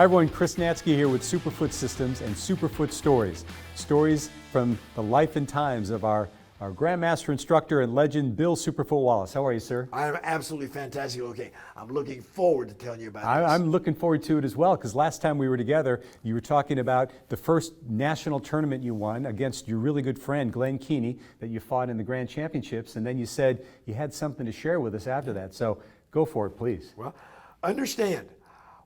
Hi everyone, Chris Natsky here with Superfoot Systems and Superfoot Stories. Stories from the life and times of our Grandmaster instructor and legend, Bill Superfoot Wallace. How are you, sir? I'm absolutely fantastic. Okay, I'm looking forward to telling you about this. I'm looking forward to it as well, because last time we were together, you were talking about the first national tournament you won against your really good friend, Glenn Keeney, that you fought in the Grand Championships, and then you said you had something to share with us after that. So go for it, please. Well, understand,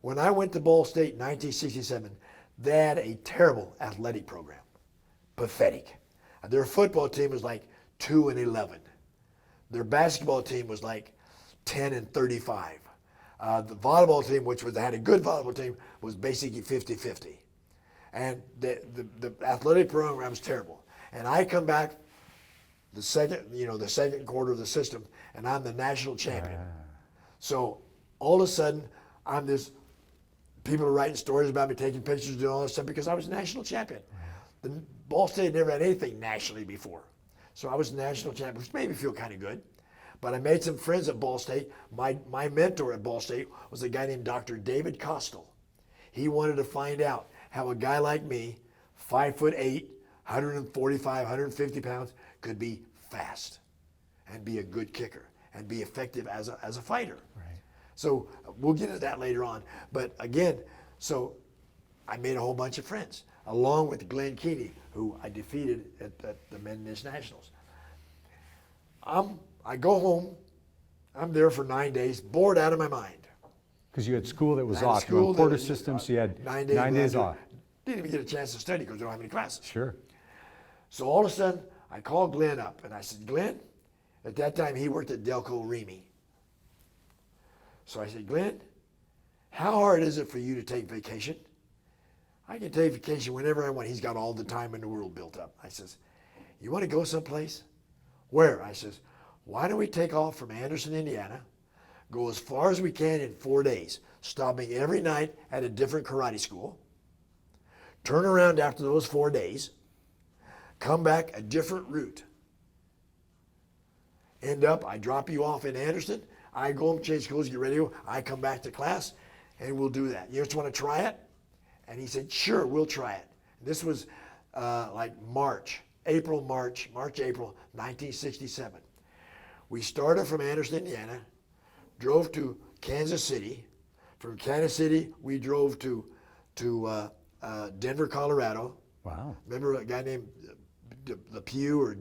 when I went to Ball State in 1967, they had a terrible athletic program. Pathetic. Their football team was like 2-11. Their basketball team was like 10-35. The volleyball team, which had a good volleyball team, was basically 50-50. And the athletic program was terrible. And I come back the second quarter of the system, and I'm the national champion. So all of a sudden, people are writing stories about me, taking pictures, doing all this stuff because I was national champion. The Ball State never had anything nationally before. So I was national champion, which made me feel kind of good. But I made some friends at Ball State. My mentor at Ball State was a guy named Dr. David Costel. He wanted to find out how a guy like me, 5'8", 145, 150 pounds, could be fast and be a good kicker and be effective as a fighter. Right. So we'll get into that later on. But again, so I made a whole bunch of friends, along with Glenn Keeney, who I defeated at the Men's Nationals. I go home. I'm there for 9 days, bored out of my mind. Because you had school that was off. You were in Porter Systems, so you had 9 days off. Didn't even get a chance to study because we don't have any classes. Sure. So all of a sudden, I called Glenn up, and I said, Glenn, at that time he worked at Delco Remy. So I said, Glenn, how hard is it for you to take vacation? I can take vacation whenever I want. He's got all the time in the world built up. I says, you want to go someplace? Where? I says, why don't we take off from Anderson, Indiana, go as far as we can in 4 days, stopping every night at a different karate school, turn around after those 4 days, come back a different route. End up, I drop you off in Anderson, I go home, change clothes, get ready to go, I come back to class, and we'll do that. You just want to try it? And he said, sure, we'll try it. This was like April, 1967. We started from Anderson, Indiana, drove to Kansas City. From Kansas City, we drove to Denver, Colorado. Wow. Remember a guy named Depew?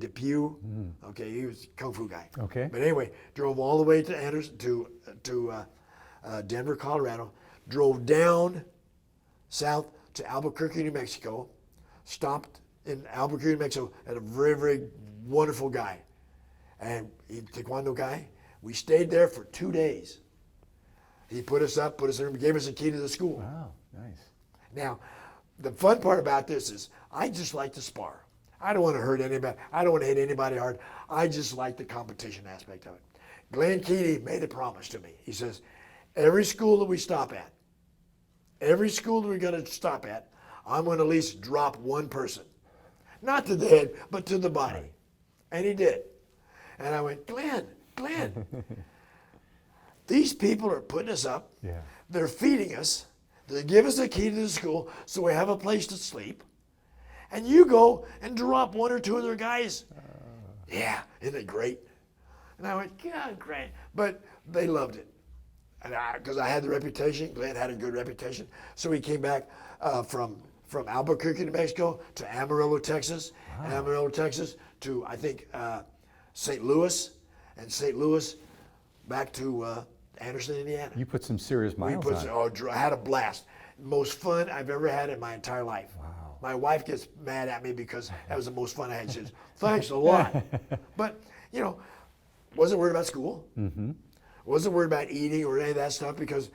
Okay, he was a kung fu guy. Okay. But anyway, drove all the way to Anderson to Denver, Colorado. Drove down south to Albuquerque, New Mexico. Stopped in Albuquerque, New Mexico, at a very, very wonderful guy, and he's a Taekwondo guy. We stayed there for 2 days. He put us in a room, gave us a key to the school. Wow, nice. Now, the fun part about this is I just like to spar. I don't want to hurt anybody. I don't want to hit anybody hard. I just like the competition aspect of it. Glenn Keeney made a promise to me. He says, every school that we stop at, every school that we're going to stop at, I'm going to at least drop one person. Not to the head, but to the body. Right. And he did. And I went, Glenn, these people are putting us up. Yeah. They're feeding us. They give us a key to the school so we have a place to sleep. And you go and drop one or two of their guys. Yeah, isn't it great? And I went, yeah, great. But they loved it. And because I had the reputation, Glenn had a good reputation. So he came back from Albuquerque, New Mexico to Amarillo, Texas. Wow. Amarillo, Texas to, I think, St. Louis. And St. Louis back to Anderson, Indiana. You put some serious miles on. Oh, I had a blast. Most fun I've ever had in my entire life. Wow. My wife gets mad at me because that was the most fun I had. She says, thanks a lot. But, wasn't worried about school. Mm-hmm. Wasn't worried about eating or any of that stuff because,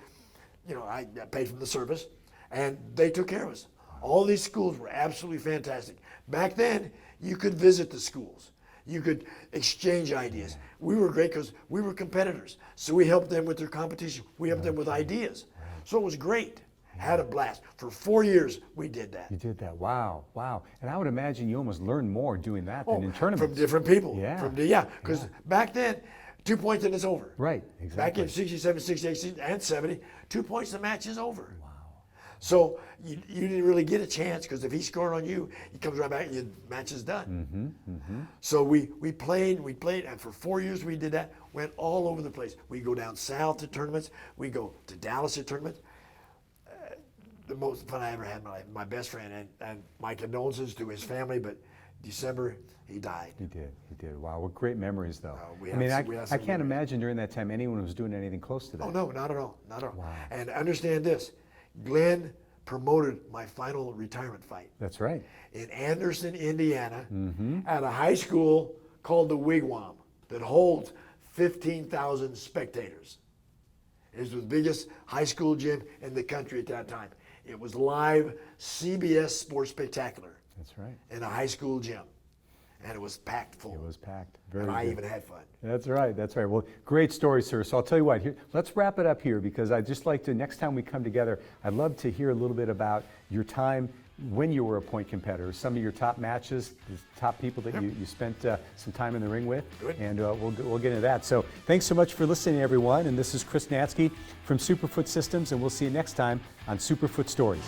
I paid for the service. And they took care of us. All these schools were absolutely fantastic. Back then, you could visit the schools. You could exchange ideas. We were great because we were competitors. So we helped them with their competition. We helped them with ideas. So it was great. Had a blast. For 4 years, we did that. You did that. Wow, wow. And I would imagine you almost learned more doing that than in tournaments. From different people. Yeah. Because back then, 2 points and it's over. Right, exactly. Back in 67, 68, and 70, 2 points, the match is over. Wow. So you didn't really get a chance because if he scored on you, he comes right back and your match is done. So we played, and for 4 years we did that. Went all over the place. We go down south to tournaments. We go to Dallas at tournaments. The most fun I ever had in my life. My best friend, and my condolences to his family, but December he died. He did. Wow, what great memories, though. We I mean, have I some can't memories. imagine during that time anyone was doing anything close to that. Oh no, not at all, not at all. Wow. And understand this, Glenn promoted my final retirement fight That's right. in Anderson, Indiana, at a high school called the Wigwam that holds 15,000 spectators. It was the biggest high school gym in the country at that time. It was live CBS Sports Spectacular That's right. in a high school gym, and it was packed full. It was packed. Very and I good. even had fun. That's right. That's right. Well, great story, sir. So I'll tell you what. Here, let's wrap it up here because I'd just like to. Next time we come together, I'd love to hear a little bit about your time when you were a point competitor, some of your top matches, the top people that you spent some time in the ring with, Good. and we'll get into that. So thanks so much for listening, everyone. And this is Chris Natsky from Superfoot Systems, and we'll see you next time on Superfoot Stories.